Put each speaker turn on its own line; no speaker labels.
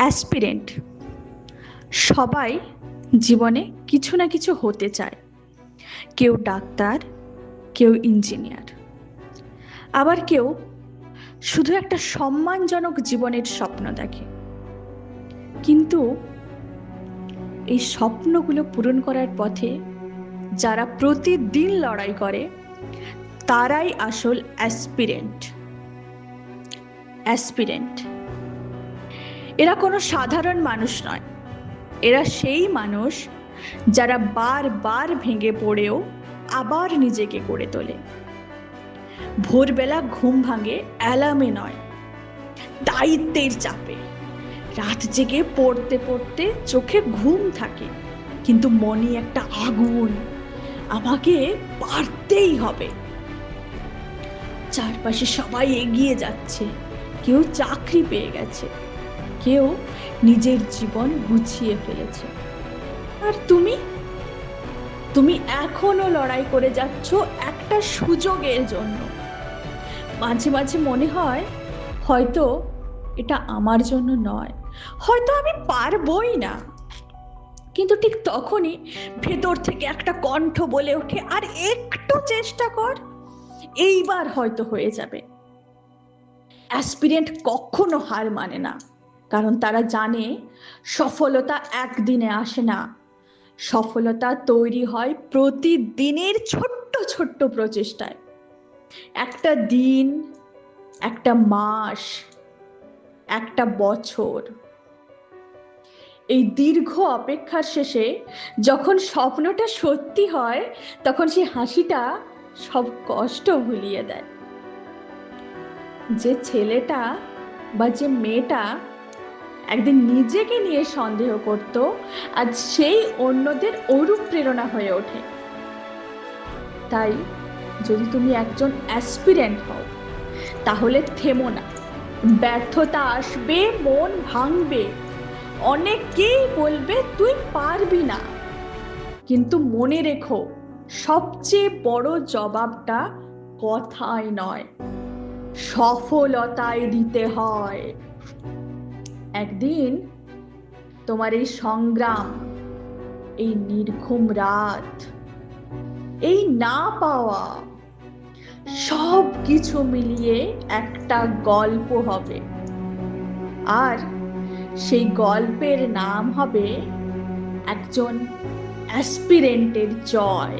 Aspirant সবাই জীবনে কিছু না কিছু হতে চায়। কেউ ডাক্তার, কেউ ইঞ্জিনিয়ার, আবার কেউ শুধু একটা সম্মানজনক জীবনের স্বপ্ন দেখে। কিন্তু এই স্বপ্নগুলো পূরণ করার পথে যারা প্রতিদিন লড়াই করে তারাই আসল অ্যাসপিরেন্ট। এরা কোনো সাধারণ মানুষ নয়, এরা সেই মানুষ যারা বারবার ভেঙে পড়েও আবার নিজেকে গড়ে তোলে। ভোরবেলা ঘুম ভাঙে অ্যালার্মে নয়, দায়িত্বের চাপে। রাত জেগে পড়তে পড়তে চোখে ঘুম থাকে, কিন্তু মনে একটা আগুন, আমাকে পারতেই হবে। চারপাশে সবাই এগিয়ে যাচ্ছে, কেউ চাকরি পেয়ে গেছে, কেউ নিজের জীবন গুছিয়ে ফেলেছে। আর তুমি এখনো লড়াই করে যাচ্ছ একটা সুযোগের জন্য। মাঝে মাঝে মনে হয় হয়তো এটা আমার জন্য নয়, হয়তো আমি পারবই না। কিন্তু ঠিক তখনই ভেতর থেকে একটা কণ্ঠ বলে ওঠে, আর একটু চেষ্টা কর, এইবার হয়তো হয়ে যাবে। অ্যাসপিরেন্ট কখনো হার মানে না, কারণ তারা জানে সফলতা একদিনে আসে না। সফলতা তৈরি হয় প্রতিদিনের ছোট্ট ছোট্ট প্রচেষ্টায়। একটা দিন, একটা মাস, একটা বছর, এই দীর্ঘ অপেক্ষার শেষে যখন স্বপ্নটা সত্যি হয়, তখন সেই হাসিটা সব কষ্ট ভুলিয়ে দেয়। যে ছেলেটা বা যে মেয়েটা একদিন নিজেকে নিয়ে সন্দেহ করত, আজ সেই অন্যদের অনুপ্রেরণা হয়ে ওঠে। তাই যদি তুমি একজন অ্যাসপিরেন্ট হও, তাহলে থেমো না। ব্যর্থতা আসবে, মন ভাঙবে, অনেকেই বলবে তুই পারবি না, কিন্তু মনে রেখো, সবচেয়ে বড় জবাবটা কথায় নয়, সফলতায় দিতে হয়। একদিন তোমার এই সংগ্রাম, এই নির্ঘুম রাত, এই না পাওয়া, সব কিছু মিলিয়ে একটা গল্প হবে। আর সেই গল্পের নাম হবে একজন অ্যাসপিরেন্টের জয়।